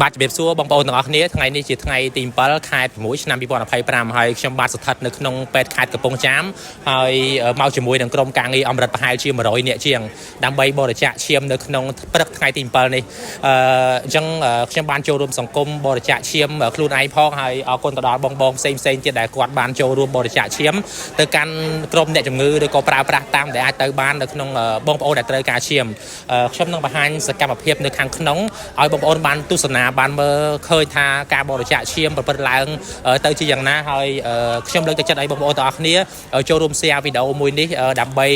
បាទជំរាបសួរបងប្អូនទាំងអស់គ្នាថ្ងៃនេះជាថ្ងៃទី7ខែ6ឆ្នាំ2025ហើយខ្ញុំបាទស្ថិតនៅក្នុងពេទ្យខេត្តកំពង់ចាមហើយមកជាមួយនឹងក្រុមការងារអមរិតប្រហែលជា100នាក់ជាងដើម្បីបរិច្ចាគឈាមនៅក្នុងព្រឹកថ្ងៃទី7នេះអញ្ចឹងខ្ញុំបានចូលរួមសង្គមបរិច្ចាគឈាមខ្លួនឯងផងហើយអរគុណទៅដល់បងផ្សេងទៀតដែលគាត់បានចូលរួមបរិច្ចាគឈាមទៅកាន់ក្រុមអ្នកជំងឺឬក៏ប្រើប្រាស់តាមដែលអាចទៅបាននៅក្នុងបងប្អូនដែលត្រូវការឈាមខ្ញុំនឹងបង្ហាញសកម្មភាពនៅខាងក្នុងឲ្យបងប្អូនបានទស្សនាបានមើលឃើញថាការបរិច្ចាគឈាមប្រព្រឹត្តឡើងទៅជាយ៉ាងណាហើយខ្ញុំលើកទឹកចិត្តឲ្យបងប្អូនទាំងអស់គ្នាចូលរួម share វីដេអូមួយនេះដើម្បី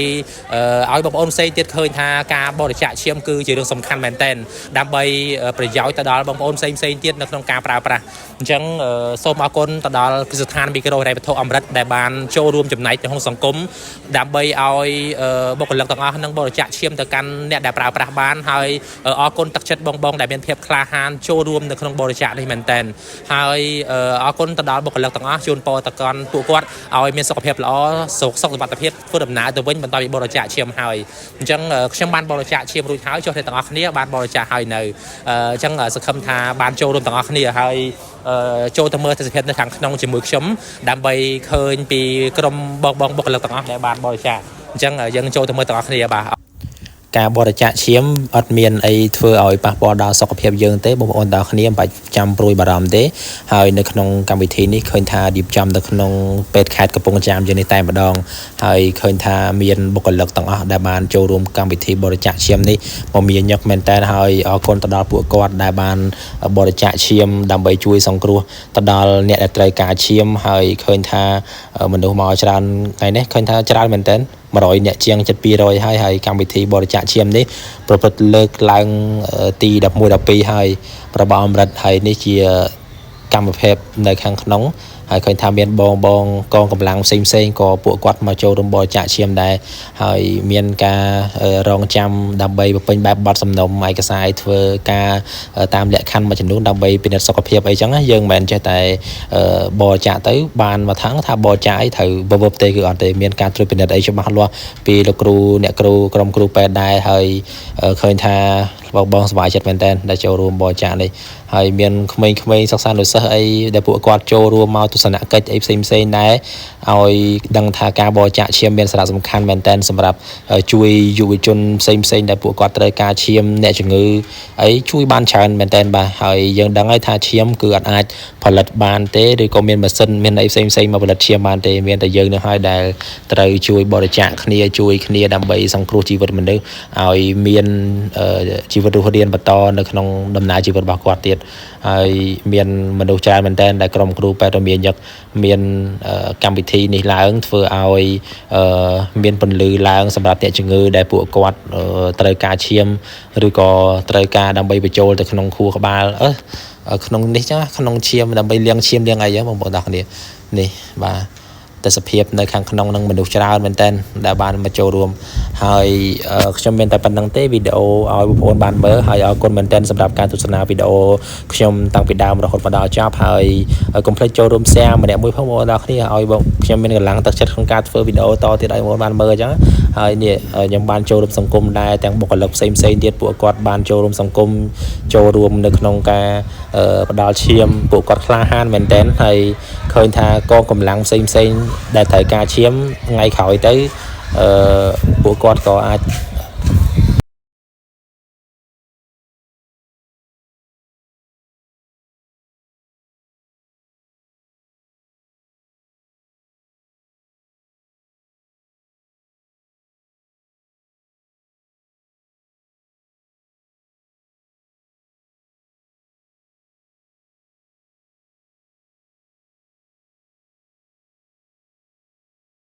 ឲ្យបងប្អូនផ្សេងទៀតឃើញថាការបរិច្ចាគឈាមគឺជារឿងសំខាន់មែនទែនដើម្បីប្រយោជន៍ទៅដល់បងប្អូនផ្សេងទៀតនៅក្នុងការប្រើប្រាស់អញ្ចឹងសូមអរគុណទៅដល់គ្រឹះស្ថានមីក្រូហិរញ្ញវត្ថុអមរិតដែលបានចូលរួមចំណែកក្នុងសង្គមដើម្បីឲ្យបុគ្គលិកទាំងអស់នឹងបរិច្ចាគឈាមទៅកាន់អ្នកដែលប្រើប្រាស់បានហើយអរគុណទឹកចិត្តបងដែលមានភាពក្លាហានចូលរួមនៅក្នុងបរិច្ចាគនេះមែនទែនហើយអរគុណទៅដល់បុគ្គលិកទាំងអស់ជូនពរទៅកាន់ពួកគាត់ឲ្យមានសុខភាពល្អសុខសុវត្ថិភាពធ្វើដំណើរទៅវិញបន្តពីបរិច្ចាគឈាមហើយអញ្ចឹងខ្ញុំបានបរិច្ចាគឈាមរួចហើយចុះតែទាំងអស់គ្នាបានបរិច្ចាគហើយនៅអញ្ចឹងសង្ឃឹមថាបានចូលរួមទាំងអស់គ្នាហើយចូលទៅមើលទស្សនវិជ្ជានៅខាងក្នុងជាមួយខ្ញុំដើម្បីឃើញពីក្រុមបងបុគ្គលិកទាំងអស់ដែលបានបរិច្ចាគអញ្ចឹងយើងចូលទៅមើលទាំងអស់គ្នាបាទការបរិច្ចាគឈាមអត់មានអីធ្វើឲ្យប៉ះពាល់ដល់សុខភាពយើងទេបងប្អូនទាំងគ្នាមិនបាច់ចាំព្រួយបារម្ភទេហើយនៅក្នុងកម្មវិធីនេះឃើញថារៀបចំនៅក្នុងពេទ្យខេត្តកំពង់ចាមយើងនេះតែម្ដងហើយឃើញថាមានបុគ្គលិកទាំងអស់ដែលបានចូលរួមកម្មវិធីបរិច្ចាគឈាមនេះមកមានញឹកមែនតើហើយអរគុណទៅដល់ពួកគាត់ដែលបានបរិច្ចាគឈាមដើម្បីជួយសង្គ្រោះទៅដល់អ្នកដែលត្រូវការឈាមហើយឃើញថាមនុស្សមកច្រើនថ្ងៃនេះឃើញថាច្រើនមែនតើ100អ្នកជាង700ហើយកម្មវិធីបរិច្ចាគឈាមនេះប្រព្រឹត្តលើកឡើងទី11 12ហើយរបស់អមរិតហើយនេះជាកម្មវិធីនៅខាងក្នុងហើយឃើញថាមានបងកងកម្លាំងផ្សេងក៏ពួកគាត់មកចូលរួមបរិច្ចាគឈាមដែរហើយមានការរងចាំដើម្បីបំពេញបែបបទសំណុំឯកសារឲ្យធ្វើការតាមលក្ខខណ្ឌមួយចំនួនដើម្បីពិនិត្យសុខភាពអីចឹងយើងមិនមែនចេះតែបរិច្ចាគទៅបានមកថងថាបរិច្ចាគអីត្រូវវឹបទេគឺអត់ទេមានការត្រួតពិនិត្យអីច្បាស់លាស់ពីលោកគ្រូអ្នកគ្រូក្រុមគ្រូពេទ្យដែរហើយឃើញថាបងសប្បាយចិត្តមែនតើដែលចូលរួមបរិច្ចាគនេះហើយមានក្មេងៗសិក្សានុសិស្សអីដែលពួកគាត់ចូលរួមមកទស្សនកិច្ចអីផ្សេងដែរឲ្យដឹងថាការបរិច្ចាគឈាមមានសារៈសំខាន់មែនតើសម្រាប់ជួយយុវជនផ្សេងដែលពួកគាត់ត្រូវការឈាមអ្នកជំងឺអីជួយបានច្រើនមែនតើបាទហើយយើងដឹងហើយថាឈាមគឺអត់អាចផលិតបានទេឬក៏មានម៉ាស៊ីនមានអីផ្សេងមកផលិតឈាមបានទេមានតែយើងនឹងហើយដែលត្រូវជួយបរិច្ចាគគ្នាជួយគ្នាដើម្បីសង្គ្រោះជីវិតមនុស្សឲ្យមានជីវិតរស់រានបន្តនៅក្នុងដំណើរជីវិតរបស់គាត់ទៀតហើយមានមនុស្សច្រើនមែនតើដែលក្រុមគ្រូពេទ្យរមៀញឹកមានកម្មវិធីនេះឡើងធ្វើឲ្យមានពន្លឺឡើងសម្រាប់អ្នកជំងឺដែលពួកគាត់ត្រូវការឈាមឬក៏ត្រូវការដើម្បីបញ្ចូលទៅក្នុងខួរក្បាលក្នុងនេះចឹងក្នុងឈាមដើម្បីលាងឈាមលាងអីបងប្អូនទាំងគ្នានេះបាទទស្សនភាពនៅខាងក្នុងនឹងមនុស្សច្រើនមែនតើដែលបានមកចូលរួមហើយខ្ញុំមានតែប៉ុណ្្នឹងទេវីដេអូឲ្យបងប្អូនបានមើលហើយអរគុណមែនតើសម្រាប់ការទស្សនាវីដេអូខ្ញុំតាំងពីដើមរហូតមកដល់ចប់ហើយកុំភ្លេចចូលរួម share ម្នាក់មួយផងបងប្អូនទាំងគ្នាឲ្យខ្ញុំមានកម្លាំងទឹកចិត្តក្នុងការធ្វើវីដេអូតទៀតឲ្យបងប្អូនបានមើលអញ្ចឹងហើយនេះខ្ញុំបានចូលរួមសង្គមដែរទាំងបុគ្គលិកផ្សេងទៀតពួកគាត់បានចូលរួមសង្គមចូលរួមនៅក្នុងការផ្ដល់ឈាមពួកគាត់ក្លាហានមែនតើហើយឃើញថាកងកម្លាំងផ្សេងដែលត្រូវការឈាមថ្ងៃក្រោយទៅពួកគាត់ក៏អាច